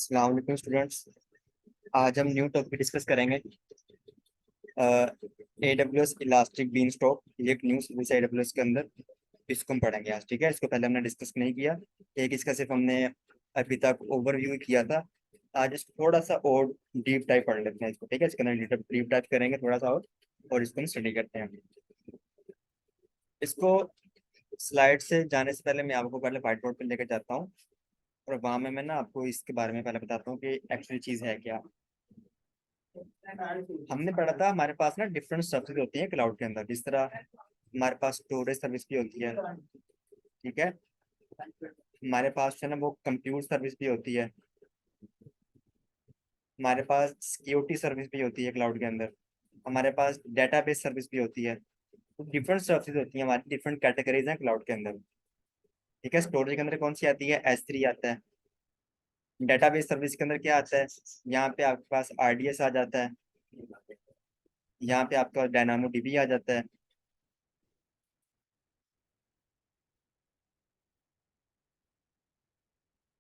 अस्सलाम वालेकुम स्टूडेंट्स। आज हम न्यू टॉपिक डिस्कस करेंगे। AWS इलास्टिक बीन स्टॉक, ये एक न्यू सर्विस है AWS के अंदर। इसको हम पढ़ेंगे आज, ठीक है। इसको पहले हमने डिस्कस नहीं किया। एक इसका सिर्फ हमने अभी तक ओवरव्यू किया था। आज इसको थोड़ा सा और डीप टाइप पढ़ लेते हैं इसको, ठीक है। इसके अंदर डीप टाइप करेंगे थोड़ा सा और इसको हम स्टडी करते हैं। इसको स्लाइड से जाने से पहले मैं आपको पहले व्हाइट बोर्ड पर लेकर जाता हूँ और वहाँ में मैं ना आपको इसके बारे में पहले बताता हूँ कि एक्चुअली चीज़ है क्या। हमने पढ़ा था हमारे पास ना डिफरेंट सर्विस होती है क्लाउड के अंदर। जिस तरह हमारे पास स्टोरेज सर्विस भी होती है, ठीक है। हमारे पास जो है ना वो कंप्यूट सर्विस भी होती है। हमारे पास सिक्योरिटी सर्विस भी होती है क्लाउड के अंदर। हमारे पास डेटाबेस सर्विस भी होती है। तो डिफरेंट सर्विस होती है हमारी, डिफरेंट कैटेगरीज हैं क्लाउड के अंदर, ठीक है। स्टोरेज के अंदर कौन सी आती है? S3 आता है। डेटाबेस सर्विस के अंदर क्या आता है? यहाँ पे आपके पास RDS आ जाता है। यहाँ पे आपका डायनामो DB आ जाता है।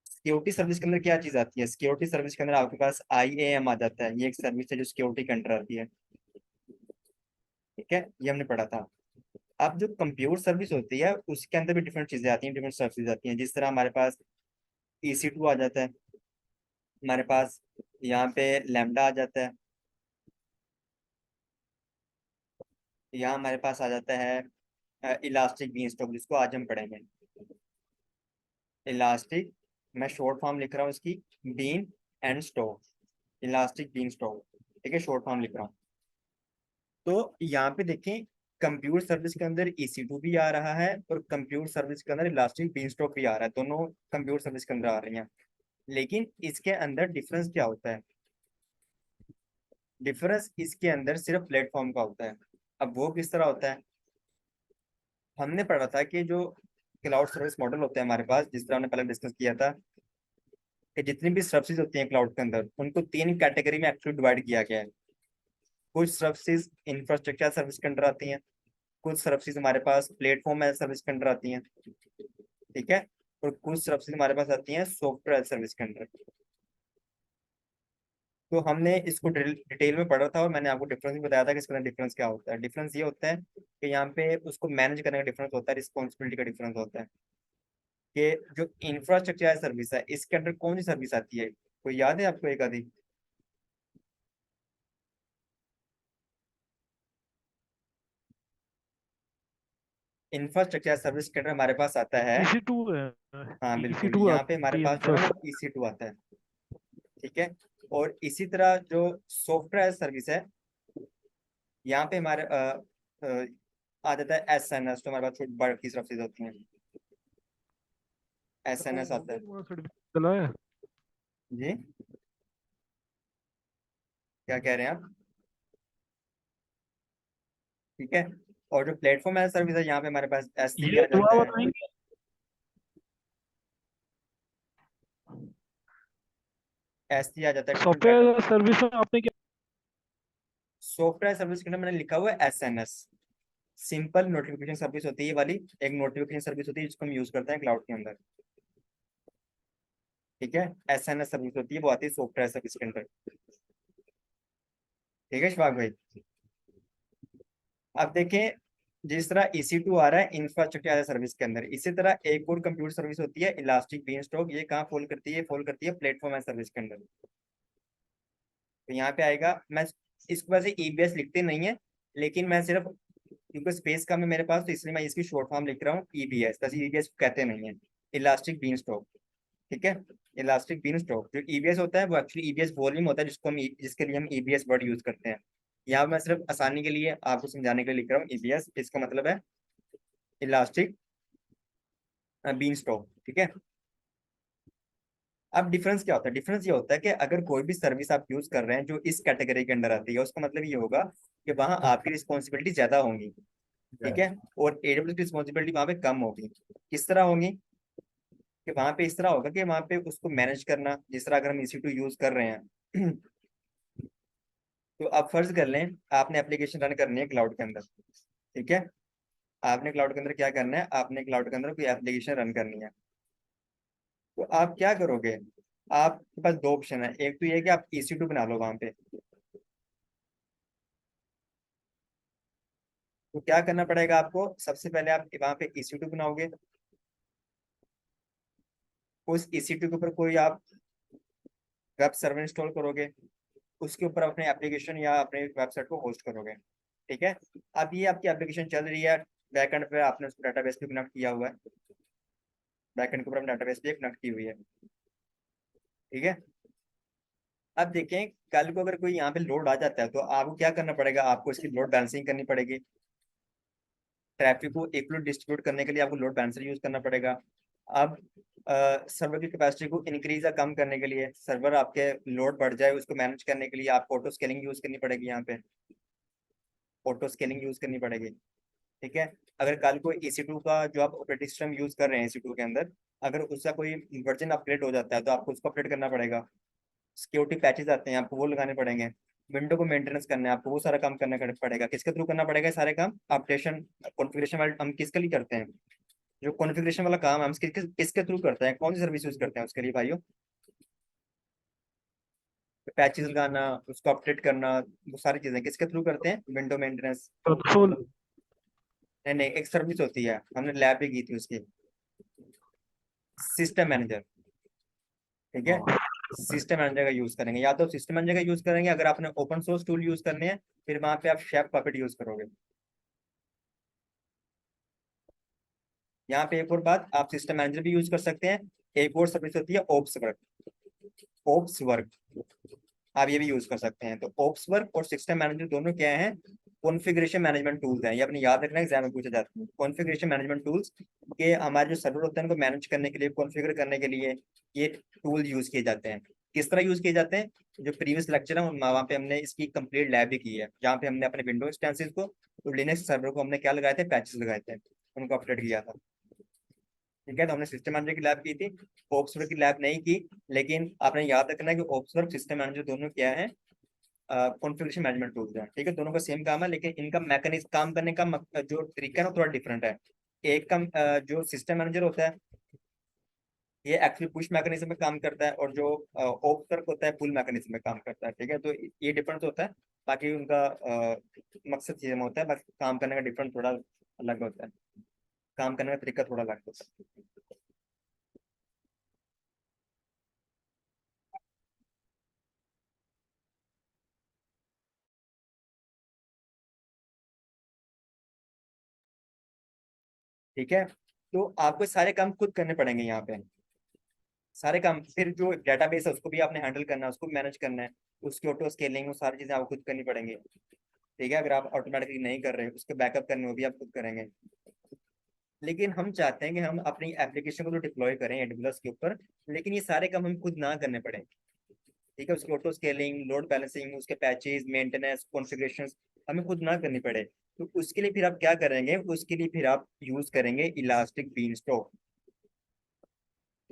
सिक्योरिटी सर्विस के अंदर क्या चीज आती है? सिक्योरिटी सर्विस के अंदर आपके पास IAM आ जाता है। ये एक सर्विस है जो सिक्योरिटी के अंडर आती है, ठीक है। ये हमने पढ़ा था। अब जो कंप्यूटर सर्विस होती है उसके अंदर भी डिफरेंट चीजें आती हैं, डिफरेंट सर्विसेज आती हैं। जिस तरह हमारे पास EC2 आ जाता है। हमारे पास यहाँ पे लैम्डा आ जाता है। यहाँ हमारे पास आ जाता है इलास्टिक बीन स्टॉक, जिसको आज हम पढ़ेंगे। इलास्टिक, मैं शॉर्ट फॉर्म लिख रहा हूँ इसकी, bean and stalk. Elastic beanstalk, ठीक है, शॉर्ट फॉर्म लिख रहा हूँ। तो यहाँ पे देखें, कंप्यूटर सर्विस के अंदर EC2 भी आ रहा है और कंप्यूटर सर्विस के अंदर इलास्टिक बीनस्टॉक भी आ रहा है। दोनों कंप्यूटर सर्विस के अंदर आ रही हैं। लेकिन इसके अंदर डिफरेंस क्या होता है? डिफरेंस इसके अंदर सिर्फ प्लेटफॉर्म का होता है। अब वो किस तरह होता है? हमने पढ़ा था कि जो क्लाउड सर्विस मॉडल होते हैं हमारे पास, जिस तरह हमने पहले डिस्कस किया था कि जितनी भी सर्विसेज होती हैं क्लाउड के अंदर उनको 3 कैटेगरी में एक्चुअली डिवाइड किया गया है। कुछ सर्विसेज इंफ्रास्ट्रक्चर सर्विस के अंदर आती हैं, कुछ सर्विसेज हमारे पास प्लेटफॉर्म एज सर्विस के अंदर आती हैं, ठीक है। और कुछ सर्विसेज हमारे पास आती हैं सॉफ्टवेयर एज सर्विस के अंदर। तो हमने इसको डिटेल में पढ़ा था और मैंने आपको डिफरेंस भी बताया था कि इसका डिफरेंस क्या होता है। डिफरेंस ये होता है कि यहाँ पे उसको मैनेज करने का डिफरेंस होता है, रिस्पॉन्सिबिलिटी का डिफरेंस होता है। कि जो इंफ्रास्ट्रक्चर सर्विस है इसके अंदर कौन सी सर्विस आती है? कोई याद है आपको एक आधी? इंफ्रास्ट्रक्चर सर्विस के अंदर हमारे पास आता है, EC2 है। हाँ बिल्कुल, EC2 यहाँ पे हमारे आती है पास जो है ना वो इंफ्रास्ट्रक्चर। EC2 आता है, ठीक है। और इसी तरह जो सॉफ्टवेयर सर्विस है, यहाँ पे हमारे आ जाता है SNS। तो हमारे पास छोटी बड़ी की सर्विसेज होती हैं, SNS आता है चला है। जी। क्या कह रहे हैं आप? ठीक है। और जो प्लेटफॉर्म एज सर्विस है यहाँ पे हमारे पास S3 ये आ दुआ जाता है। बताएंगे। S3 आ जाता है, डिफरेंट कैटर। सॉफ्टवेयर सर्विस में आपने क्या? सॉफ्टवेयर सर्विस के अंदर मैंने लिखा हुआ है SNS। सिंपल नोटिफिकेशन सर्विस होती है ये वाली। एक नोटिफिकेशन सर्विस होती है जिसको हम यूज करते हैं क्लाउड के अंदर, ठीक है। SNS सर्विस होती है, वो आती है सॉफ्टवेयर सर्विस के अंदर, ठीक है शिवाग भाई। अब देखें, जिस तरह EC2 आ रहा है इंफ्रास्ट्रक्चर एज सर्विस के अंदर, इसी तरह एक और कंप्यूटर सर्विस होती है इलास्टिक बीन स्टॉक। ये कहाँ फॉल करती है? फॉल करती है प्लेटफॉर्म एज सर्विस के अंदर। तो यहाँ पे आएगा, मैं इसको वैसे EBS लिखते नहीं है, लेकिन मैं सिर्फ क्योंकि स्पेस कम है मेरे पास तो इसलिए मैं इसकी शॉर्ट फॉर्म लिख रहा हूँ EBS। वैसे EBS कहते नहीं है, इलास्टिक बीन स्टॉक, ठीक है। इलास्टिक बीन स्टॉक जो EBS होता है वो एक्चुअली EBS वॉल्यूम होता है जिसको हम जिसके लिए हम EBS वर्ड यूज करते हैं। यहाँ मैं सिर्फ आसानी के लिए आपको समझाने के लिए लिख रहा हूँ EBS। इसका मतलब है इलास्टिक बीन स्टॉक, ठीक है। अब डिफरेंस क्या होता है? डिफरेंस ये होता है कि अगर कोई भी सर्विस आप यूज कर रहे हैं जो इस कैटेगरी के अंदर आती है, उसका मतलब ये होगा कि वहां आपकी रिस्पॉन्सिबिलिटी ज्यादा होंगी, ठीक है। और AWS की रिस्पॉन्सिबिलिटी वहां पे कम होगी। किस तरह होंगी? कि वहां पे इस तरह होगा कि वहां पे उसको मैनेज करना, जिस तरह अगर हम EC2 यूज कर रहे हैं तो आप फर्ज कर लें आपने एप्लीकेशन रन करनी है क्लाउड के अंदर, ठीक है। आपने क्लाउड के अंदर क्या करना है? आपने क्लाउड के अंदर कोई एप्लीकेशन रन करनी है। तो आप क्या करोगे? आपके पास दो ऑप्शन है, एक तो ये है कि आप EC2 बना लो वहां पे। तो क्या करना पड़ेगा आपको, सबसे पहले आप वहां पे EC2 बनाओगे। उस EC2 के ऊपर कोई आप वेब सर्वर इंस्टॉल करोगे, उसके ऊपर अपने एप्लीकेशन या अपने वेबसाइट को होस्ट करोगे। ठीक है। अब ये आपकी एप्लीकेशन चल रही है, बैकएंड पे आपने उसको डाटाबेस पे कनेक्ट किया हुआ है, बैकएंड के ऊपर डाटाबेस पे कनेक्ट की हुई है। ठीक है। अब देखें, कल को अगर कोई यहाँ पे लोड आ जाता है तो आपको क्या करना पड़ेगा, आपको इसकी लोड बैलेंसिंग करनी पड़ेगी। ट्रैफिक को इक्वली डिस्ट्रीब्यूट करने के लिए आपको लोड बैलेंसर यूज करना पड़ेगा। अब सर्वर की कैपेसिटी को इंक्रीज या कम करने के लिए, सर्वर आपके लोड बढ़ जाए उसको मैनेज करने के लिए आपको ऑटो स्केलिंग यूज करनी पड़ेगी। यहाँ पे ऑटो स्केलिंग यूज करनी पड़ेगी। ठीक है। अगर कल को EC2 का जो आप ऑपरेटिंग सिस्टम यूज कर रहे हैं EC2 के अंदर, अगर उसका कोई वर्जन अपग्रेड हो जाता है तो आपको उसको अपडेट करना पड़ेगा। सिक्योरिटी पैचेस आते हैं, आपको वो लगाने पड़ेंगे। विंडो को मेंटेनेंस करना है, आपको वो सारा काम करना पड़ेगा। किसके थ्रू करना पड़ेगा ये सारे काम, अपडेशन कॉन्फ़िगरेशन वाले हम किसके लिए करते हैं, जो कॉन्फ़िगरेशन वाला काम हम किसके थ्रू करते हैं, कौन सी सर्विस यूज करते हैं उसके लिए भाइयों। पैचेस लगाना, उसको अपडेट करना, वो सारी चीजें किसके थ्रू करते हैं, विंडो मेंटेनेंस। सक्सेसफुल। नहीं नहीं, एक सर्विस होती है, हमने लैब भी की थी उसकी, सिस्टम मैनेजर। ठीक है। हाँ। सिस्टम मैनेजर का यूज करेंगे, या तो सिस्टम मैनेजर का यूज करेंगे, अगर आपने ओपन सोर्स टूल यूज करने हैं फिर वहां पे आप शेफ पपेट यूज करोगे। यहाँ पे एक और बात, आप सिस्टम मैनेजर भी यूज कर सकते हैं। एक और सर्विस होती है ओप्स वर्क। ओप्स वर्क आप ये भी यूज कर सकते हैं। तो ओप्स वर्क और सिस्टम मैनेजर दोनों क्या हैं, कॉन्फ़िगरेशन मैनेजमेंट टूल्स हैं। ये अपने याद रखना, एग्जाम में पूछे जाते हैं। कॉन्फ़िगरेशन मैनेजमेंट टूल्स के हमारे जो सर्वर होते हैं उनको मैनेज करने के लिए, कॉन्फ़िगर करने के लिए ये टूल यूज किए जाते हैं। किस तरह यूज किए जाते हैं, जो प्रीवियस लेक्चर है वहाँ पे हमने इसकी कंप्लीट लैब भी की है, जहाँ पे हमने अपने विंडो इंस्टेंसेस को और लिनक्स सर्वर को हमने क्या लगाए थे, पैचेस लगाए थे, उनको अपडेट किया था। ठीक है। तो हमने सिस्टम मैनेजर की लैब की थी, ओप्सवर्क की लैब नहीं की। लेकिन आपने याद रखना है कि ओप्सवर्क सिस्टम मैनेजर दोनों क्या है, कॉन्फ़िगरेशन मैनेजमेंट टूल्स है। ठीक है। दोनों का सेम काम है, लेकिन इनका मैकेनिज्म काम करने का जो तरीका है ना थोड़ा डिफरेंट है। एक का जो सिस्टम मैनेजर होता है ये एक्चुअली पुश मैकेनिज्म में काम करता है, और जो ओप्सवर्क होता है पुल मैकेनिज्म में काम करता है। ठीक है। तो ये डिफरेंस होता है। बाकी उनका मकसद सेम होता है, बस काम करने का डिफरेंट थोड़ा अलग होता है, काम करने का तरीका थोड़ा अलग होता है। ठीक है। तो आपको सारे काम खुद करने पड़ेंगे यहाँ पे, सारे काम। फिर जो डेटाबेस है उसको भी आपने हैंडल करना है, उसको मैनेज करना है, उसकी ऑटो स्केलिंग, वो सारी चीजें आपको खुद करनी पड़ेंगी। ठीक है। अगर आप ऑटोमेटिकली नहीं कर रहे, उसके बैकअप करने वो भी आप खुद करेंगे। लेकिन हम चाहते हैं कि हम अपनी एप्लीकेशन को तो डिप्लॉय करें AWS के ऊपर, लेकिन ये सारे काम हम खुद ना करने पड़े। ठीक है। उसकी ऑटो स्केलिंग, लोड बैलेंसिंग, उसके पैचेस, मेंटेनेंस, कॉन्फ़िगरेशन हमें खुद ना करनी पड़े। तो उसके लिए फिर आप क्या करेंगे, उसके लिए फिर आप यूज करेंगे इलास्टिक बीनस्टॉक।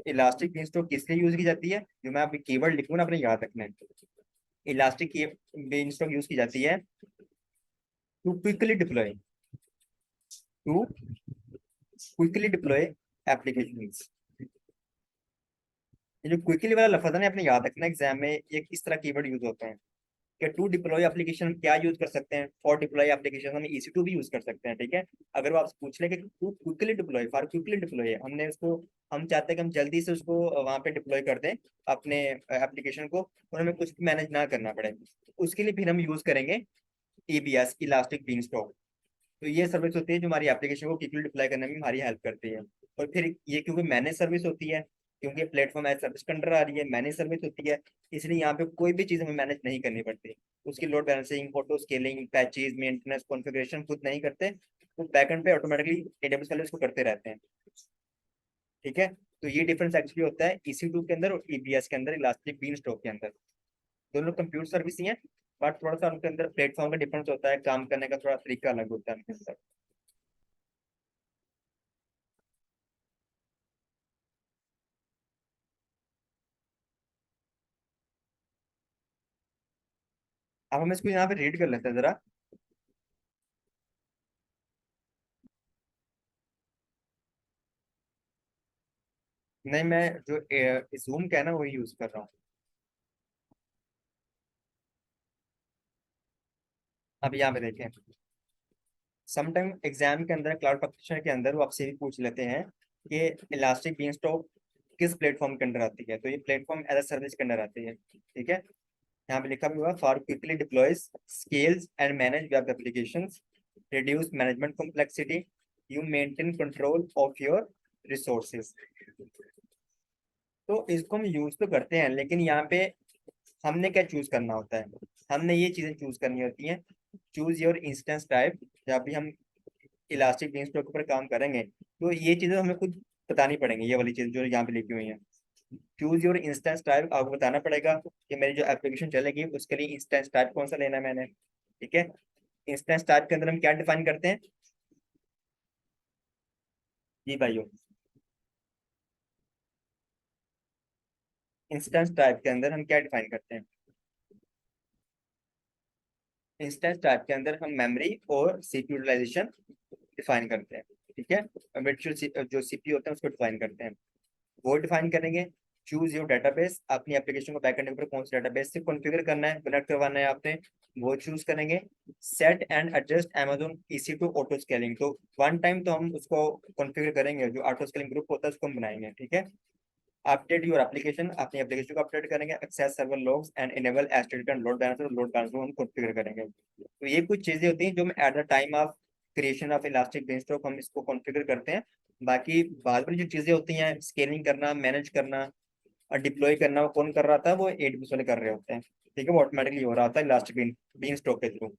इलास्टिक बीनस्टॉक किस लिए यूज की जाती है, जो मैं अभी कीवर्ड लिखूँ ना, अपने याद रखना है। इलास्टिक बीनस्टॉक यूज की जाती है to quickly deploy, to quickly deploy applications. ये जो क्विकली वाला लफ्ज है ना, आपने याद रखना एग्जाम में, ये किस तरह कीवर्ड यूज होते हैं। कि टू डिप्लॉय एप्लीकेशन क्या यूज कर सकते हैं, फॉर डिप्लॉय एप्लीकेशन हम EC2 भी यूज कर सकते हैं। ठीक है। अगर वो आपसे पूछ ले कि to quickly deploy, for quickly deploy, हमने उसको, हम चाहते हैं कि हम जल्दी से उसको वहां पे डिप्लॉय कर दें अपने एप्लीकेशन को, और हमें कुछ भी मैनेज ना करना पड़े। उसके लिए फिर हम यूज करेंगे EBS, इलास्टिक बीनस्टॉक। तो ये सर्विस होती है जो हमारी एप्लीकेशन को क्विकली डिप्लॉय करने में हमारी हेल्प करती है। और फिर ये क्योंकि मैनेज सर्विस होती है, क्योंकि प्लेटफॉर्म एज सर्विस के अंडर आ रही है, मैनेज सर्विस होती है, इसलिए यहाँ पे कोई भी चीज़ हमें मैनेज नहीं करनी पड़ती। उसकी load balancing, auto scaling, patches, maintenance, configuration खुद नहीं करते, तो बैकएंड पे ऑटोमेटिकली AWS वाले उसको करते रहते हैं। ठीक है। तो ये डिफरेंस एक्चुअली होता है EC2 के अंदर और EBS के अंदर, इलास्टिक बीन स्टॉक के अंदर। दोनों कंप्यूटर सर्विस ही है, बट थोड़ा सा उनके अंदर प्लेटफॉर्म का डिफरेंस होता है, काम करने का थोड़ा तरीका अलग होता है उनके अंदर। अब हम इसको यहाँ पे रीड कर लेते हैं जरा। नहीं, मैं जो जूम का है ना वही यूज कर रहा हूँ। अब यहाँ पे देखें, समटाइम एग्जाम के अंदर क्लाउड प्रैक्टिशनर के अंदर वो आपसे भी पूछ लेते हैं कि इलास्टिक बीनस्टॉक किस प्लेटफॉर्म के अंदर आती है, तो ये प्लेटफॉर्म एज अ सर्विस के अंदर आती है। ठीक है, यहाँ पे लिखा भी हुआ for quickly deploys scales and manage web applications, reduce management complexity, you maintain control of your resources. तो इसको हम यूज तो करते हैं, लेकिन यहाँ पे हमने क्या चूज करना होता है, हमने ये चीजें चूज करनी होती हैं। चूज योर इंस्टेंस टाइप, जब भी हम इलास्टिक बेंचमार्क के ऊपर काम करेंगे तो ये चीजें हमें खुद बतानी पड़ेंगी, ये वाली चीज जो यहाँ पे लिखी हुई है। चूज योर इंस्टेंस टाइप, आपको बताना पड़ेगा कि मेरी जो एप्लीकेशन चलेगी उसके लिए इंस्टेंस टाइप कौन सा लेना है मैंने। ठीक है, इंस्टेंस टाइप के अंदर हम क्या डिफाइन करते हैं जी भाइयों? इंस्टेंस टाइप के अंदर हम क्या डिफाइन करते हैं? इंस्टेंस टाइप के अंदर हम मेमोरी और सीपीयू यूटिलाइजेशन डिफाइन करते हैं। ठीक है, वर्चुअल जो सीपीयू होते हैं उसको डिफाइन करते हैं, वो डिफाइन करेंगे। चूज योर डेटाबेस, अपनी एप्लीकेशन को बैकएंड के ऊपर कौन से डेटाबेस से कॉन्फ़िगर करना है, कनेक्ट करवाना है आपने, वो चूज करेंगे। Set and adjust Amazon EC2 auto scaling, तो वन टाइम तो हम उसको कॉन्फ़िगर करेंगे, जो ऑटो स्केलिंग ग्रुप होता है उसको हम बनाएंगे। ठीक है, अपडेट योर एप्लीकेशन, अपनी एप्लीकेशन को अपडेट करेंगे। Access server logs and enable HTTP load balancer, load balancer हम कॉन्फ़िगर करेंगे। तो ये कुछ चीजें होती हैं जो हम at the time of creation of elastic benchmark हम इसको कॉन्फ़िगर करते हैं। बाकी बाद में जो चीजें होती हैं, स्केलिंग करना, मैनेज करना और डिप्लॉय करना, वो कौन कर रहा था? वो एडमिस वाले कर रहे होते हैं। ठीक है, वो ऑटोमेटिकली हो रहा होता है इलास्टिक बीन स्टॉक के through.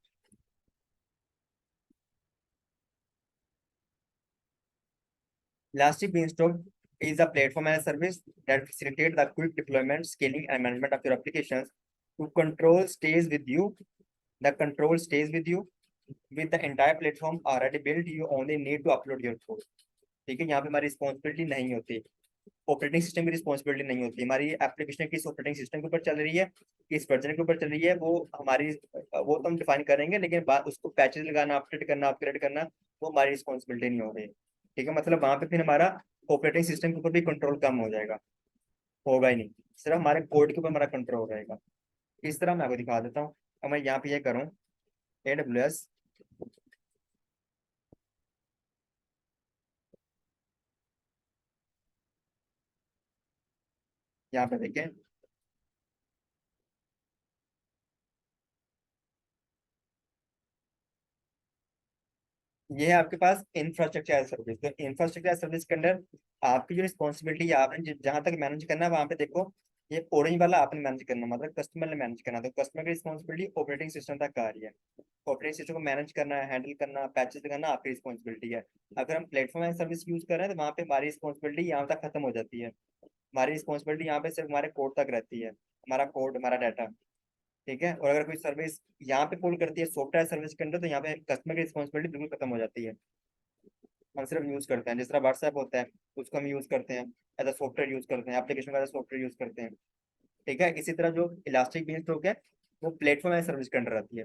Elastic Beanstalk is a platform as a service that facilitates the quick deployment, scaling, and management of your applications. To control stays with you. The control stays with you. With the entire platform already built, you only need to upload your code. ठीक है, यहाँ पे हमारी responsibility नहीं होती, operating system की responsibility नहीं होती। हमारी एप्लीकेशन किस ऑपरेटिंग सिस्टम के ऊपर चल रही है, किस वर्जन के ऊपर चल रही है, वो हमारी, वो तो हम डिफाइन करेंगे, लेकिन बाद उसको पैचेस लगाना, अपडेट करना, अपग्रेड करना, वो हमारी रिस्पॉन्सिबिलिटी नहीं हो रही। ठीक है, मतलब वहां पे फिर हमारा ऑपरेटिंग सिस्टम के ऊपर भी कंट्रोल कम हो जाएगा, होगा ही नहीं, सिर्फ हमारे कोड के ऊपर हमारा कंट्रोल रहेगा। इस तरह मैं आपको दिखा देता हूँ। अब मैं यहाँ पे ये करूँ, AWS, यहाँ पे देखें, ये है आपके पास इंफ्रास्ट्रक्चर एज सर्विस। तो इंफ्रास्ट्रक्चर एज सर्विस के अंदर आपकी जो रिस्पॉन्सिबिलिटी है, आपने जहां तक मैनेज करना है वहां पे देखो, ये ऑरेंज वाला आपने मैनेज करना, मतलब कस्टमर ने मैनेज करना। तो कस्टमर की रिस्पॉन्सिबिलिटी ऑपरेटिंग सिस्टम तक आ रही है, ऑपरेटिंग सिस्टम को मैनेज करना, हैंडल करना, पैचेस लगाना आपकी रिस्पॉन्सिबिलिटी है। अगर हम प्लेटफॉर्म एज सर्विस यूज कर रहे हैं तो वहाँ पे हमारी रिस्पॉन्सिबिलिटी यहाँ तक खत्म हो जाती है। हमारी रिस्पॉन्सिबिलिटी यहाँ पे सिर्फ हमारे कोड तक रहती है, हमारा कोड, हमारा डाटा। ठीक है, और अगर कोई सर्विस यहाँ पे पुल करती है सॉफ्टवेयर सर्विस के अंदर, तो यहाँ पे कस्टमर की रिस्पॉन्सिबिलिटी बिल्कुल खत्म हो जाती है। हम सिर्फ यूज करते हैं, जिस तरह व्हाट्सएप होता है उसको हम यूज करते हैं, एज अ सॉफ्टवेयर यूज करते हैं, एप्लीकेशन का एज सॉफ्टवेयर यूज करते हैं। ठीक है, इसी तरह जो इलास्टिक बीनस्टॉक है वो प्लेटफॉर्म एज सर्विस के अंडर आती है।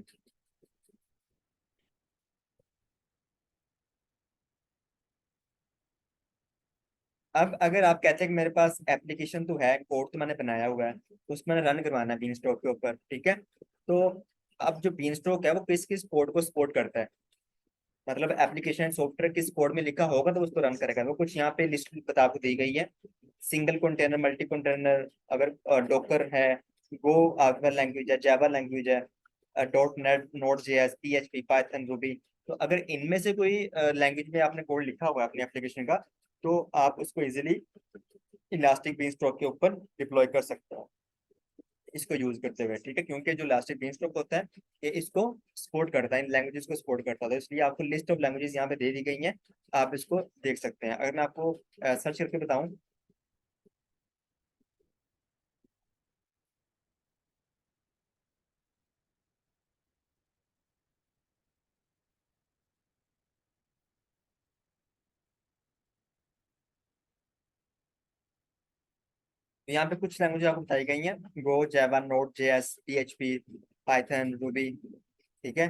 अब अगर आप कहते हैं कि मेरे पास एप्लीकेशन तो है, कोड तो मैंने बनाया हुआ है, तो उसमें मैंने रन करवाना है बीनस्टॉक के ऊपर। ठीक है, तो अब जो बीनस्टॉक है वो किस किस कोड को सपोर्ट करता है, मतलब एप्लीकेशन सॉफ्टवेयर किस कोड में लिखा होगा तो उसको रन करेगा। वो कुछ यहाँ पे लिस्ट बता आपको दी गई है, सिंगल कंटेनर, मल्टी कंटेनर, अगर डॉकर है, गो आपका लैंग्वेज है, जावा लैंग्वेज है, .NET, Node.js, PHP, Python, Ruby. तो अगर इनमें से कोई लैंग्वेज में आपने कोड लिखा हुआ है अपनी एप्लीकेशन का, तो आप उसको इजीली इलास्टिक बीनस्टॉक के ऊपर डिप्लॉय कर सकते हो इसको यूज करते हुए। ठीक है, क्योंकि जो इलास्टिक बीनस्टॉक होता है ये इसको सपोर्ट करता है, इन लैंग्वेजेस को सपोर्ट करता है, तो इसलिए आपको लिस्ट ऑफ लैंग्वेजेस यहाँ पे दे दी गई हैं, आप इसको देख सकते हैं। अगर मैं आपको सर्च करके बताऊं, तो यहाँ पे कुछ लैंग्वेज आपको बताई गई हैं, गो, जावा, Node.js, PHP, पाइथन, रूबी। ठीक है,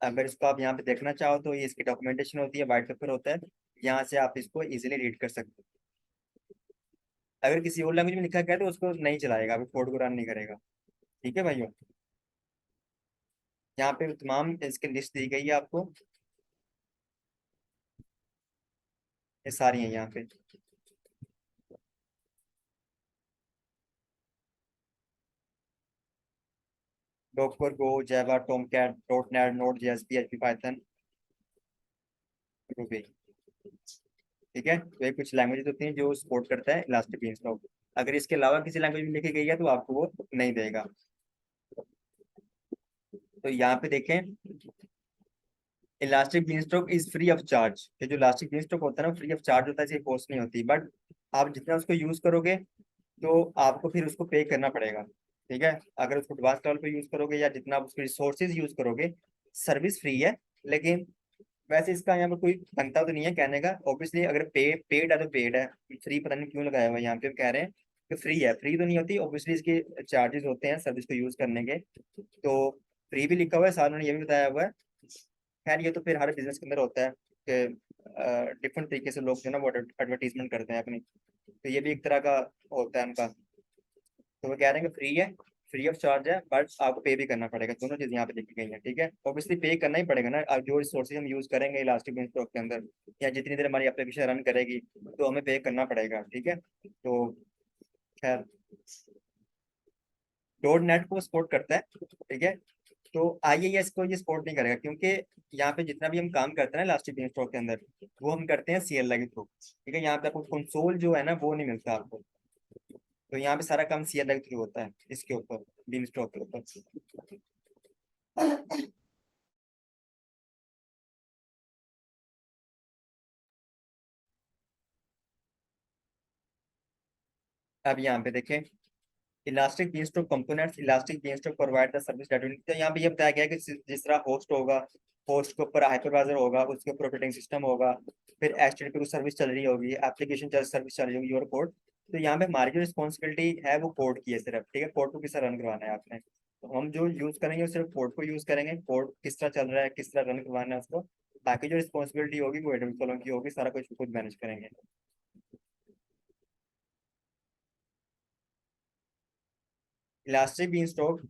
अगर इसको आप यहाँ पे देखना चाहो तो ये इसकी डॉक्यूमेंटेशन होती है, व्हाइट पेपर होता है, यहाँ से आप इसको इजीली रीड कर सकते अगर किसी और लैंग्वेज में लिखा गया है तो उसको नहीं चलाएगा, अभी कोड को रन नहीं करेगा। ठीक है भाइयों, यहाँ पे तमाम इसकी लिस्ट दी गई है आपको, ये सारी है यहाँ पे। Docker, Go, Java, Tomcat, dot net, Node JS, PHP, Python, Ruby. ठीक है, तो ये कुछ लैंग्वेज होती हैं जो सपोर्ट करता है इलास्टिक बेअसबॉक। अगर इसके अलावा किसी लैंग्वेज में लिखी गई है तो आपको वो नहीं देगा। तो यहाँ पे देखें, elastic beanstalk is free of charge. ये जो इलास्टिक बीनस्टॉक होता है ना, फ्री ऑफ चार्ज होता है, इसे कॉस्ट नहीं होती, बट आप जितना उसको यूज करोगे तो आपको फिर उसको पे करना पड़ेगा। ठीक है, अगर उसको एडवांस लेवल पे यूज करोगे या जितना आप उसके रिसोर्सेज यूज करोगे, सर्विस फ्री है। लेकिन वैसे इसका यहाँ पर कोई बनता तो नहीं है कहने का, ऑब्वियसली अगर पेड है तो पेड है। फ्री पता नहीं क्यों लगाया हुआ है, यहाँ पे कह रहे हैं कि फ्री है, फ्री तो नहीं होती, ऑब्वियसली इसके चार्जेस होते हैं सर्विस को यूज करने के। तो फ्री भी लिखा हुआ है, साथ में ये भी बताया हुआ है। खैर ये तो फिर हर बिजनेस के अंदर होता है कि डिफरेंट तरीके से लोग जो है ना वो एडवर्टीजमेंट करते हैं अपनी, तो ये भी एक तरह का होता है उनका। तो वो कह रहे हैं कि फ्री है, फ्री ऑफ चार्ज है, बट आपको पे भी करना पड़ेगा। दोनों चीज़ यहाँ पे लिखी गई है। ठीक है, ऑब्वियसली पे करना ही पड़ेगा ना, अब जो रिसोर्सेज हम यूज करेंगे इलास्टिक बेंचमार्क के अंदर, या जितनी देर हमारी एप्लीकेशन रन करेगी, तो हमें पे करना पड़ेगा। ठीक है, तो खैर डॉट नेट को सपोर्ट करता है। ठीक है, तो आईएएस को ये सपोर्ट नहीं करेगा, क्योंकि यहाँ पे जितना भी हम काम करते हैं ना इलास्टिक बेंचमार्क के अंदर, वो हम करते हैं सीएलआई के थ्रू। ठीक है, यहाँ पे आपको कंसोल जो है ना वो नहीं मिलता आपको। तो यहाँ पे सारा काम सीएलआई के थ्रू होता है, इसके ऊपर, बीम स्टॉक के ऊपर। अब यहाँ पे देखें, elastic based components, elastic based provide the service that तो यहाँ पे ये बताया गया है कि जिस तरह होस्ट होगा, होस्ट के ऊपर हाइपरवाइजर होगा, उसके ऊपर ऑपरेटिंग सिस्टम होगा, फिर एचटीटीपी सर्विस चल रही होगी, एप्लीकेशन सर्विस चल रही होगी, और कोड। तो यहाँ पे हमारी जो रिस्पॉन्सिबिलिटी है वो कोड की है सिर्फ। ठीक है, कोड को किस तरह रन करवाना है आपने, तो हम जो यूज करेंगे वो सिर्फ कोड को यूज करेंगे, कोड किस तरह चल रहा है, किस तरह रन करवाना है उसको। बाकी जो रिस्पॉन्सिबिलिटी होगी वो एडमिन कॉलम की होगी, सारा कुछ खुद मैनेज करेंगे। Elastic beanstalk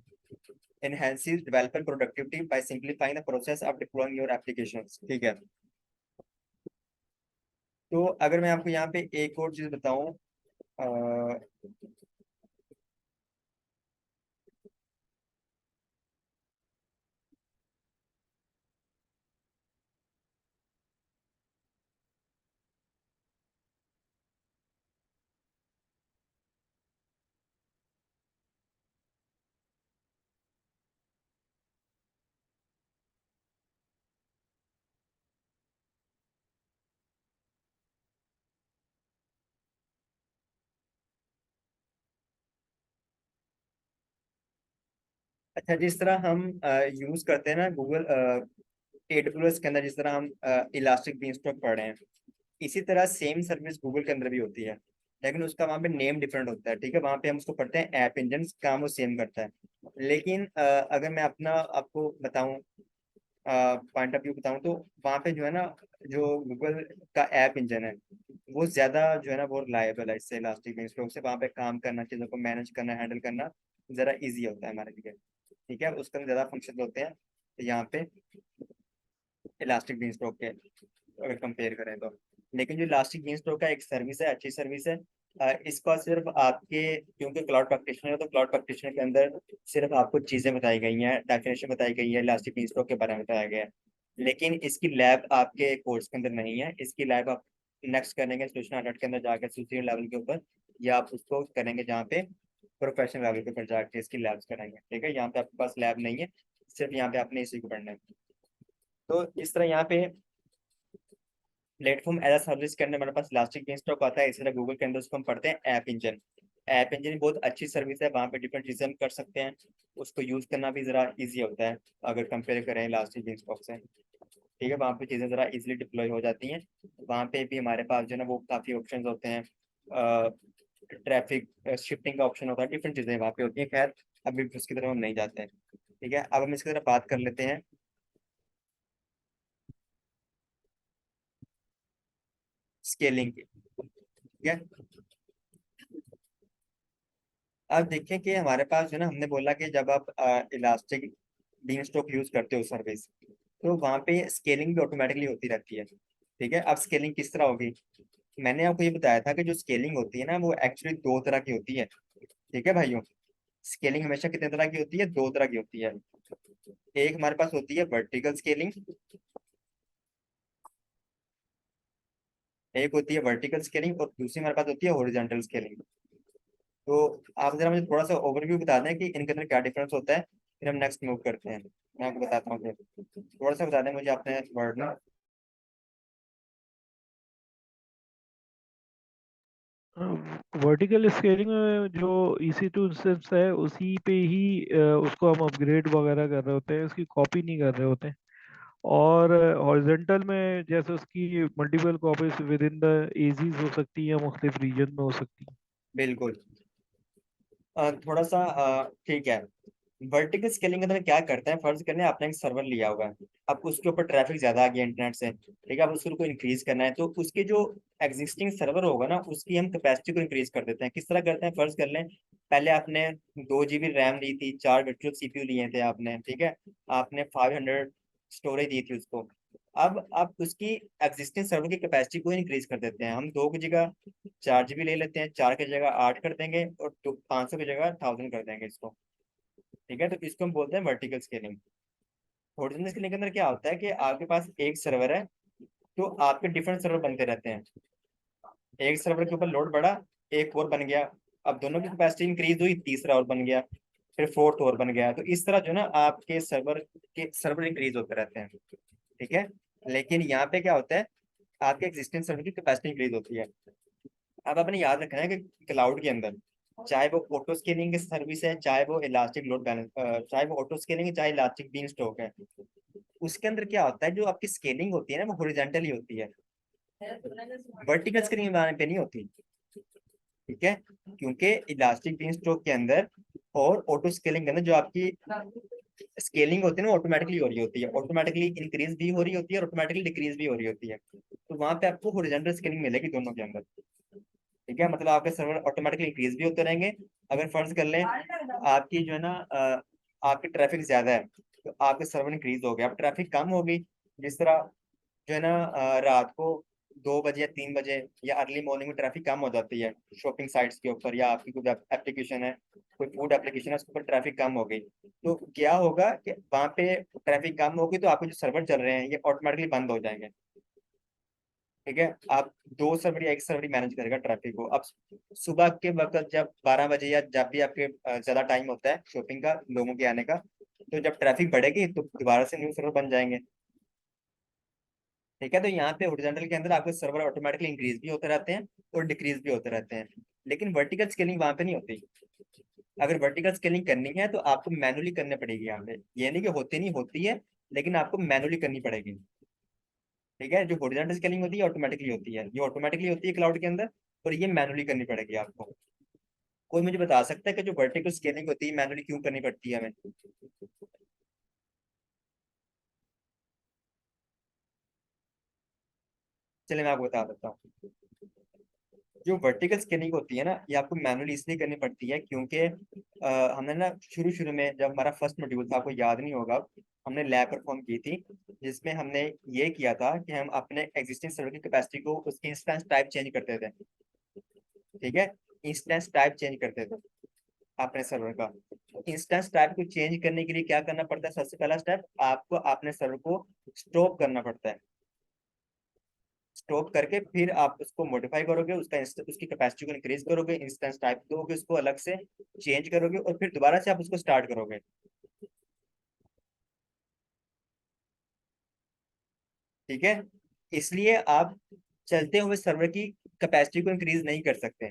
enhances developer productivity by simplifying the process of deploying your applications। ठीक है, तो अगर मैं आपको यहाँ पे एक और चीज बताऊं, अ, अच्छा, जिस तरह हम यूज करते हैं ना गूगल एडब्ल्यूएस के अंदर, जिस तरह हम इलास्टिक बीनस्टॉक पढ़ रहे हैं, इसी तरह सेम सर्विस गूगल के अंदर भी होती है, लेकिन उसका वहाँ पे नेम डिफरेंट होता है। ठीक है, वहाँ पे हम उसको पढ़ते हैं ऐप इंजन, काम वो सेम करता है। लेकिन अगर मैं अपना आपको बताऊं, पॉइंट ऑफ व्यू बताऊं, तो वहाँ पे जो है ना, जो गूगल का ऐप इंजन है वो ज्यादा जो है ना वो रिलायबल है इससे, इलास्टिक बेंचमार्क से। वहाँ पे काम करना, चीजों को मैनेज करना, हैंडल करना जरा इजी होता है हमारे लिए। ठीक है, उसके अंदर ज्यादा फंक्शन होते हैं यहाँ पे इलास्टिक बेंचमार्क के अगर कंपेयर करें तो। लेकिन जो इलास्टिक बेंचमार्क का एक सर्विस है, अच्छी सर्विस है। इसका सिर्फ आपके, क्योंकि क्लाउड प्रैक्टिशनर है, तो क्लाउड प्रैक्टिशनर के अंदर सिर्फ आपको चीजें बताई गई हैं, डेफिनेशन बताई गई है, इलास्टिक बेंचमार्क के बारे में बताया गया है। लेकिन इसकी लैब आपके कोर्स के अंदर नहीं है, इसकी लैब आप नेक्स्ट करेंगे सोल्यूशन आर्ट के अंदर जाकर सूची लेवल के ऊपर, या आप उसको करेंगे जहाँ पे प्रोफेशनल लेवल के ऊपर जाके इसकी लैब्स करेंगे। ठीक है, यहाँ पे आपके पास लैब नहीं है, सिर्फ यहाँ पे आपने इसी को पढ़ना है। तो इस तरह यहाँ पे प्लेटफॉर्म एज अ सर्विस के अंदर हमारे पास इलास्टिक बेंचमार्क आता है, इसी तरह गूगल के अंदर उसको हम पढ़ते हैं ऐप इंजन। ऐप इंजन बहुत अच्छी सर्विस है, वहाँ पे डिफरेंट चीजें हम कर सकते हैं, उसको यूज करना भी जरा इजी होता है अगर कंपेयर करें इलास्टिक बेंचमार्क से। ठीक है, वहाँ पे चीजें जरा इजीली डिप्लॉय हो जाती हैं। वहाँ पे भी हमारे पास जो है ना वो काफी ऑप्शन होते हैं, ट्रैफिक शिफ्टिंग का ऑप्शन होता है, डिफरेंट चीजें वहाँ पे होती हैं। खैर अभी उसकी तरफ हम नहीं जाते हैं। ठीक है, अब हम इसकी तरफ बात कर लेते हैं स्केलिंग की। ठीक है, अब देखें कि हमारे पास जो ना, हमने बोला कि जब आप इलास्टिक बीन स्टॉक यूज करते हो सर्विस, तो वहाँ पे स्केलिंग भी ऑटोमेटिकली होती रहती है। ठीक है, अब स्केलिंग किस तरह होगी? मैंने आपको ये बताया था कि जो स्केलिंग होती है ना, वो एक्चुअली दो तरह की होती है। ठीक है भाइयों, स्केलिंग हमेशा कितने तरह की होती है? दो तरह की होती है। एक हमारे पास होती है वर्टिकल स्केलिंग, एक होती है वर्टिकल स्केलिंग, और दूसरी हमारे पास होती है हॉरिजॉन्टल स्केलिंग। तो आप जरा मुझे थोड़ा सा ओवरव्यू बता दें कि इनके अंदर क्या डिफरेंस होता है, फिर हम नेक्स्ट मूव करते हैं। मैं आपको बताता हूँ, फिर थोड़ा सा बता दें मुझे अपने वर्ड में। वर्टिकल स्केलिंग में जो EC2 इंस्टेंस है उसी पे ही उसको हम अपग्रेड वगैरह कर रहे होते हैं, उसकी कॉपी नहीं कर रहे होते हैं। और हॉरिजेंटल में जैसे उसकी multiple copies with in the aegis हो सकती हैं, मुख्तलिफ रीजन में हो सकती हैं। बिल्कुल। थोड़ा सा ठीक है। वर्टिकल स्केलिंग के अंदर क्या करते हैं, फर्ज करने आपने एक सर्वर लिया होगा, अब उसके ऊपर ट्रैफिक ज्यादा आ गया इंटरनेट से, ठीक है, अब उसको इंक्रीज करना है, तो उसके जो एग्जिस्टिंग सर्वर होगा ना, उसकी हम कैपेसिटी को इंक्रीज कर देते हैं। किस तरह करते हैं, फर्ज कर लें, पहले आपने 2 GB रैम ली थी, 4 वर्चुअल CPU लिए थे आपने, ठीक है, आपने 500 स्टोरेज दी थी उसको। अब आप उसकी एग्जिस्टिंग सर्वर की कैपेसिटी को इंक्रीज कर देते हैं, हम 2 की जगह 4 GB ले लेते हैं, 4 की जगह 8 कर देंगे, और 500 की जगह 1000 कर देंगे इसको। ठीक है, तो इसको हम बोलते हैं वर्टिकल स्केलिंग। हॉरिजॉन्टल स्केलिंग के अंदर क्या होता है कि आपके पास एक सर्वर है, तो आपके डिफरेंट सर्वर बनते रहते हैं। एक सर्वर के ऊपर लोड बढ़ा, एक और बन गया, अब दोनों की कैपेसिटी इंक्रीज हुई, तीसरा और बन गया, फिर फोर्थ और बन गया। तो इस तरह जो है ना, आपके सर्वर इंक्रीज होते रहते हैं। ठीक है, लेकिन यहाँ पे क्या होता है, आपके एग्जिस्टिंग सर्वर की कैपेसिटी इंक्रीज होती है। अब आपने याद रखना है कि क्लाउड के अंदर, चाहे वो ऑटो स्केलिंग की सर्विस है, चाहे वो इलास्टिक लोड बैलेंस, चाहे वो ऑटो स्केलिंग है, चाहे इलास्टिक बीन स्टॉक है, उसके अंदर क्या होता है, जो आपकी स्केलिंग होती है ना, वो हॉरिजॉन्टली होती है, वर्टिकल स्केलिंग बनाने पे नहीं होती। ठीक है, क्योंकि इलास्टिक बीन स्टॉक के अंदर और ऑटो स्केलिंग के अंदर जो आपकी स्केलिंग होती है ना, ऑटोमेटिकली हो रही होती है, ऑटोमेटिकली इंक्रीज भी हो रही होती है और ऑटोमेटिकली डिक्रीज भी हो रही होती है। तो वहां पे आपको हॉरिजॉन्टल स्केलिंग मिलेगी दोनों के अंदर। ठीक है, मतलब आपके सर्वर ऑटोमेटिकली इंक्रीज भी होते रहेंगे। अगर फर्ज कर लें आपकी जो है ना आपकी ट्रैफिक ज्यादा है, तो आपके सर्वर इंक्रीज हो गया। अब ट्रैफिक कम होगी, जिस तरह जो है ना रात को 2 बजे या 3 बजे या अर्ली मॉर्निंग में ट्रैफिक कम हो जाती है शॉपिंग साइट्स के ऊपर, या आपकी कोई एप्लीकेशन है, कोई फूड एप्लीकेशन है, उसके ऊपर ट्रैफिक कम हो गई, तो क्या होगा कि वहाँ पे ट्रैफिक कम होगी, तो आपके जो सर्वर चल रहे हैं ये ऑटोमेटिकली बंद हो जाएंगे। ठीक है, आप दो सर्वर या एक सर्वर ही मैनेज करेगा ट्रैफिक को। अब सुबह के वक्त जब 12 बजे या जब भी आपके ज्यादा टाइम होता है शॉपिंग का, लोगों के आने का, तो जब ट्रैफिक बढ़ेगी तो दोबारा से न्यू सर्वर बन जाएंगे। ठीक है, तो यहाँ पे हॉरिजॉन्टल के अंदर आपके सर्वर ऑटोमेटिकली इंक्रीज भी होते रहते हैं और डिक्रीज भी होते रहते हैं, लेकिन वर्टिकल स्केलिंग वहां पे नहीं होती। अगर वर्टिकल स्केलिंग करनी है तो आपको मैनुअली करनी पड़ेगी यहाँ पे, ये नहीं कि होती नहीं, होती है, लेकिन आपको मैनुअली करनी पड़ेगी। ठीक है, जो हॉरिजॉन्टल स्केलिंग होती है ऑटोमेटिकली होती है, ये ऑटोमेटिकली होती है क्लाउड के अंदर, और ये मैनुअली करनी पड़ेगी आपको। कोई मुझे बता सकता है कि जो वर्टिकल स्केलिंग होती है मैनुअली क्यों करनी पड़ती है हमें? चलिए मैं आपको बता देता हूँ। जो वर्टिकल स्केलिंग होती है ना, ये आपको मैनुअली इसलिए करनी पड़ती है क्योंकि हमने ना शुरू शुरू में जब हमारा फर्स्ट मॉड्यूल था, आपको याद नहीं होगा, हमने लैब परफॉर्म की थी, जिसमें हमने ये किया था कि हम अपने एग्जिस्टिंग सर्वर की कैपेसिटी को, उसकी इंस्टेंस टाइप चेंज करते थे। ठीक है, इंस्टेंस टाइप चेंज करते थे अपने सर्वर का। इंस्टेंस टाइप को चेंज करने के लिए क्या करना पड़ता है, सबसे पहला स्टेप, आपको अपने सर्वर को स्टॉप करना पड़ता है। स्टॉप करके फिर आप उसको मॉडिफाई करोगे, उसकी कैपेसिटी को इंक्रीज करोगे, इंस्टेंस टाइप दोगे, उसको अलग से चेंज करोगे, और फिर दोबारा से आप उसको स्टार्ट करोगे। ठीक है, इसलिए आप चलते हुए सर्वर की कैपेसिटी को इंक्रीज नहीं कर सकते,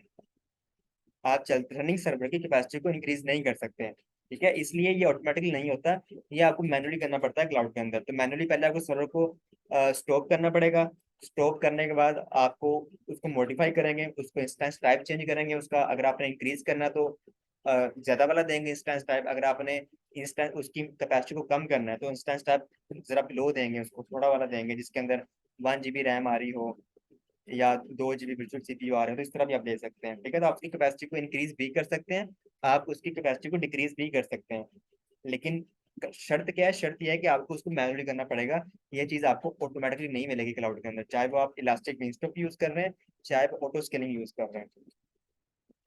आप चल रनिंग सर्वर की कैपेसिटी को इंक्रीज नहीं कर सकते हैं। ठीक है, इसलिए ये ऑटोमेटिकली नहीं होता, ये आपको मैनुअली करना पड़ता है क्लाउड के अंदर। तो मैनुअली पहले आपको सर्वर को स्टॉप करना पड़ेगा, स्टॉप करने के बाद आपको उसको मॉडिफाई करेंगे, उसको इंस्टेंस टाइप चेंज करेंगे उसका, अगर आपने इंक्रीज करना तो ज्यादा वाला देंगे इंस्टेंस टाइप, अगर आपने इंस्टेंस उसकी कैपेसिटी को कम करना है तो इंस्टेंस टाइप जरा लो देंगे, उसको थोड़ा वाला देंगे, जिसके अंदर 1 GB रैम आ रही हो, या 2 GB वर्चुअल CPU आ रहे हो, तो इस तरह भी आप ले सकते हैं। ठीक है, तो आप उसकी कैपेसिटी को इंक्रीज भी कर सकते हैं, आप उसकी कैपेसिटी को डिक्रीज भी कर सकते हैं, लेकिन शर्त क्या है, शर्त यह है कि आपको उसको मैनुअली करना पड़ेगा। ये चीज आपको ऑटोमेटिकली नहीं मिलेगी क्लाउड के अंदर, चाहे वो आप इलास्टिक बेअनस्टॉक यूज कर रहे हैं, चाहे वो ऑटो स्केलिंग यूज कर रहे हैं।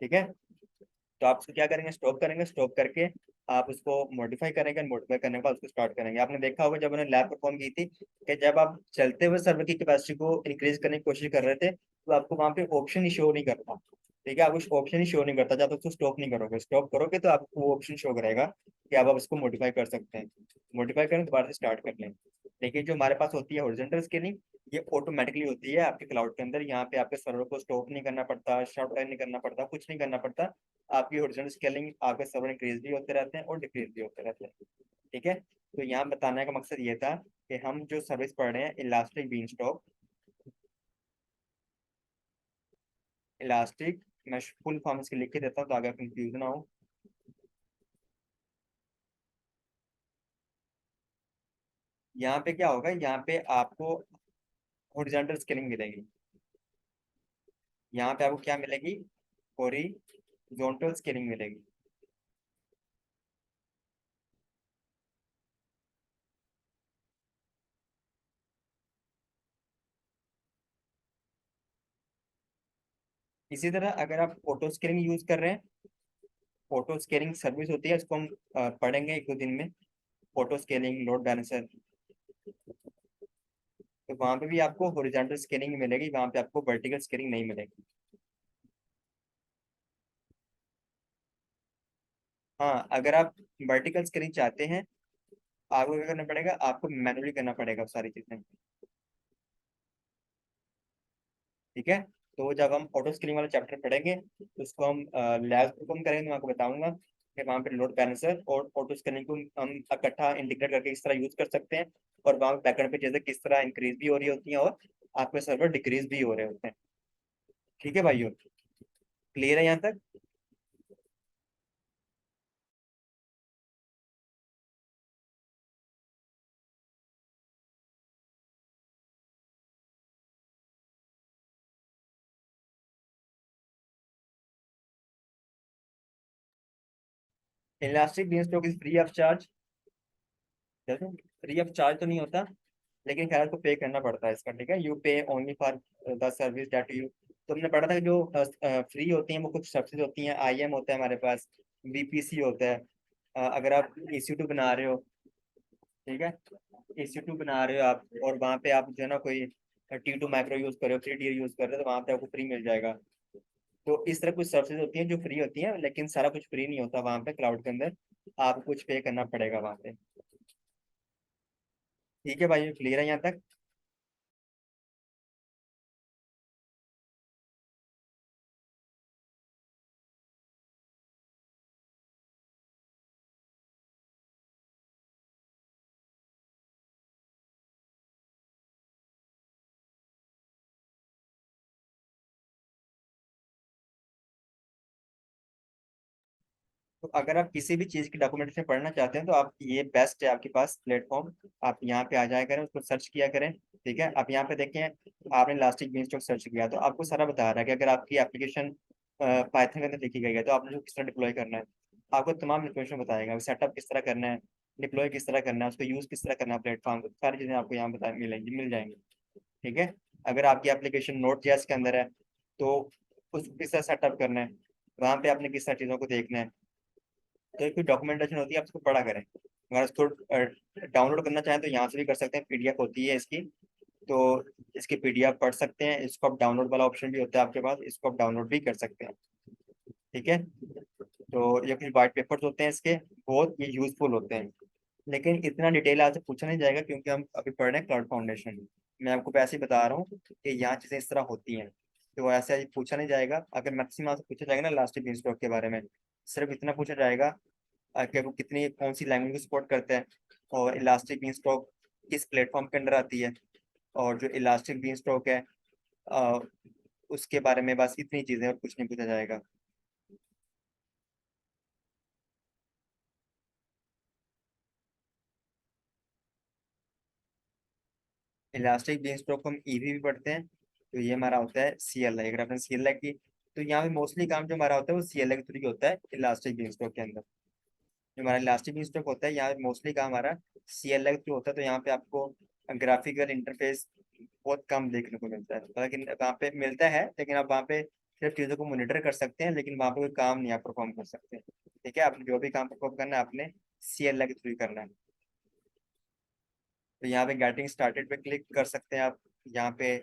ठीक है, तो आप उसको क्या करेंगे, स्टॉप करेंगे, स्टॉप करके आप उसको मॉडिफाई करेंगे, मॉडिफाई करने के बाद उसको स्टार्ट करेंगे। आपने देखा होगा जब उन्होंने लैब परफॉर्म की थी, कि जब आप चलते हुए सर्वर की कैपेसिटी को इंक्रीज करने की कोशिश कर रहे थे, तो आपको वहां पे ऑप्शन ही शो नहीं करता। ठीक है, आपको ऑप्शन ही शो नहीं करता जब तक उसको स्टॉप नहीं करोगे। स्टॉप करोगे तो आपको वो ऑप्शन शो करेगा कि अब आप उसको मॉडिफाई कर सकते हैं। मॉडिफाई करें, दोबारा से स्टार्ट कर लें। लेकिन जो हमारे पास होती है हॉरिजॉन्टल स्केलिंग, ये ऑटोमेटिकली होती है आपके क्लाउड के अंदर। यहाँ पे आपके सर्वर को स्टॉप नहीं करना पड़ता, शट डाउन नहीं करना पड़ता, कुछ नहीं करना पड़ता। आपकी हॉरिजॉन्टल स्केलिंग, आपके सर्वर इंक्रीज भी होते रहते हैं और डिक्रीज भी होते रहते हैं। ठीक है, तो यहाँ बताने का मकसद ये था कि हम जो सर्विस पढ़ रहे हैं इलास्टिक बीनस्टॉक, इलास्टिक, मैं फुल फॉर्म इसके लिख के देता हूँ तो आगे कंफ्यूज ना हो। यहाँ पे क्या होगा, यहाँ पे आपको हॉरिजॉन्टल स्केलिंग मिलेगी। यहाँ पे आपको क्या मिलेगी, हॉरिजॉन्टल स्केलिंग मिलेगी। इसी तरह अगर आप ऑटो स्केलिंग यूज कर रहे हैं, ऑटो स्केलिंग सर्विस होती है, इसको हम पढ़ेंगे एक दो दिन में। ऑटो स्केलिंग, लोड बैलेंसर, तो वहां पे भी आपको हॉरिजॉन्टल स्केलिंग मिलेगी, वहां पे आपको वर्टिकल स्केलिंग नहीं मिलेगी। हाँ, अगर आप वर्टिकल स्केलिंग चाहते हैं, आपको क्या करना पड़ेगा, आपको मैनुअली करना पड़ेगा वो सारी चीजें। ठीक है, तो जब हम ऑटो स्केलिंग वाला चैप्टर पढ़ेंगे तो उसको हम लैब परफॉर्म करेंगे, तो मैं आपको बताऊंगा कि वहाँ पे लोड बैलेंसर और ऑटो स्केलिंग को हम इकट्ठा इंटीग्रेट करके किस तरह यूज कर सकते हैं, और वहाँ पे बैकएंड पे चीजें किस तरह इंक्रीज भी हो रही होती हैं और आपके सर्वर डिक्रीज भी हो रहे होते हैं। ठीक है भाइयों, क्लियर है यहाँ तक? Elastic beanstalk is free of charge. जैसे फ्री ऑफ चार्ज तो नहीं होता, लेकिन खैर को पे करना पड़ता है इसका। ठीक है, यू पे only for the service that you. तो हमने पढ़ा था कि जो फ्री होती हैं वो कुछ सर्विसेज होती हैं, आईएम होता है हमारे पास, वीपीसी होता है। अगर आप EC2 बना रहे हो, ठीक है, EC2 बना रहे हो आप, और वहाँ पे आप जो है ना कोई T2 माइक्रो यूज कर रहे हो, 3D यूज कर रहे हो, तो वहाँ पे आपको फ्री मिल जाएगा। तो इस तरह कुछ सर्विसेज होती हैं जो फ्री होती हैं, लेकिन सारा कुछ फ्री नहीं होता वहाँ पे क्लाउड के अंदर, आपको कुछ पे करना पड़ेगा वहाँ पे। ठीक है भाई, क्लियर है यहाँ तक? तो अगर आप किसी भी चीज़ की डॉक्यूमेंटेशन पढ़ना चाहते हैं तो आप, ये बेस्ट है आपके पास प्लेटफॉर्म। आप यहाँ पे आ जाया करें, उसको सर्च किया करें। ठीक है, आप यहाँ पे देखें, आपने इलास्टिक बीनस्टॉक सर्च किया तो आपको सारा बता रहा है कि अगर आपकी एप्लीकेशन पाइथन के अंदर लिखी गई है तो आपने उसको किस तरह डिप्लॉय करना है। आपको तमाम इन्फॉर्मेशन बताएगा, सेटअप किस तरह करना है, डिप्लॉय किस तरह करना है, उसको यूज़ किस तरह करना है प्लेटफॉर्म को, सारी चीज़ें आपको यहाँ बता मिलेंगी, मिल जाएंगी। ठीक है, अगर आपकी एप्लीकेशन नोट जेएस के अंदर है तो उसको किस तरह सेटअप करना है, वहाँ पे आपने किस तरह चीज़ों को देखना है। तो एक डॉक्यूमेंटेशन होती है, आप इसको पढ़ा करें। अगर इसको डाउनलोड करना चाहें तो यहाँ से भी कर सकते हैं, पीडीएफ होती है इसकी। तो इसकी पीडीएफ पढ़ सकते हैं, इसको आप डाउनलोड वाला ऑप्शन भी होता है आपके पास, इसको आप डाउनलोड भी कर सकते हैं। ठीक है, तो ये कुछ वाइट पेपर्स होते हैं इसके, बहुत ये यूजफुल होते हैं। लेकिन इतना डिटेल आपसे पूछा नहीं जाएगा क्योंकि हम अभी पढ़ रहे हैं क्लाउड फाउंडेशन। मैं आपको वैसे ही बता रहा हूँ कि यहाँ चीज़ें इस तरह होती हैं, तो ऐसे पूछा नहीं जाएगा। अगर मैक्सिमम आपसे पूछा जाएगा ना इलास्टिक बेअनस्टॉक के बारे में, सिर्फ इतना पूछा जाएगा कि वो कितनी कौन सी लैंग्वेज को सपोर्ट करता है, और इलास्टिक बीनस्टॉक किस प्लेटफॉर्म के अंदर आती है, और जो इलास्टिक बीनस्टॉक है अ, उसके बारे में, बस इतनी चीज़ें, और कुछ नहीं पूछा जाएगा। इलास्टिक बीनस्टॉक को हम ईवी भी पढ़ते हैं, तो ये हमारा होता है CLI। अगर आपने CLI की तो यहाँ पे मोस्टली काम जो हमारा होता है वो CLI के थ्रू होता है इलास्टिक बीनस्टॉक के अंदर। जो हमारा इलास्टिक बीनस्टॉक होता है यहाँ पे मोस्टली काम हमारा CLI के थ्रू होता है। तो यहाँ पे आपको ग्राफिकल इंटरफेस बहुत कम देखने को मिलता है, लेकिन वहाँ पे मिलता है, लेकिन आप वहाँ पे सिर्फ चीज़ों को मॉनिटर कर सकते हैं, लेकिन वहाँ पे कोई काम नहीं आप परफॉर्म कर सकते। ठीक है, आपने जो भी काम परफॉर्म करना है आपने CLI के थ्रू ही करना है। तो यहाँ पे गेटिंग स्टार्टेड पे क्लिक कर सकते हैं आप। यहाँ पे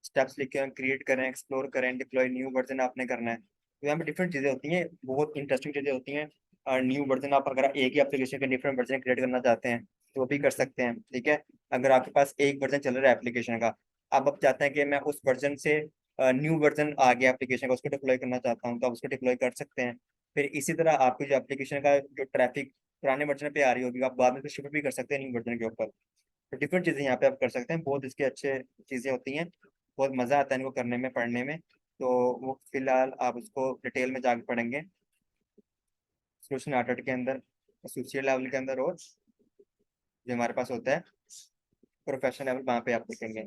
स्टेप्स लिखे हैं, क्रिएट करें, एक्सप्लोर करें, डिप्लॉय न्यू वर्जन आपने करना है। तो यहाँ पे डिफरेंट चीज़ें होती हैं, बहुत इंटरेस्टिंग चीज़ें होती हैं। और न्यू वर्जन आप अगर एक ही एप्लीकेशन का डिफरेंट वर्जन क्रिएट करना चाहते हैं तो वो भी कर सकते हैं। ठीक है, अगर आपके पास एक वर्जन चल रहा है एप्लीकेशन का, अब आप चाहते हैं कि मैं उस वर्जन से न्यू वर्जन आ गया एप्लीकेशन का उसको डिप्लॉय करना चाहता हूँ, तो आप उसको डिप्लॉय कर सकते हैं। फिर इसी तरह आपकी जो एप्लीकेशन का जो ट्रैफिक पुराने वर्जन पे आ रही होगी, आप बाद में शिफ्ट भी कर सकते हैं न्यू वर्जन के ऊपर। तो डिफरेंट चीज़ें यहाँ पे आप कर सकते हैं, बहुत इसके अच्छे चीज़ें होती हैं, बहुत मज़ा आता है इनको करने में, पढ़ने में। तो वो फिलहाल आप उसको डिटेल में जाके पढ़ेंगे सोल्यूशन आर्ट के अंदर, एसोसिएट लेवल के अंदर, और जो हमारे पास होता है प्रोफेशनल लेवल, वहाँ पे आप देखेंगे।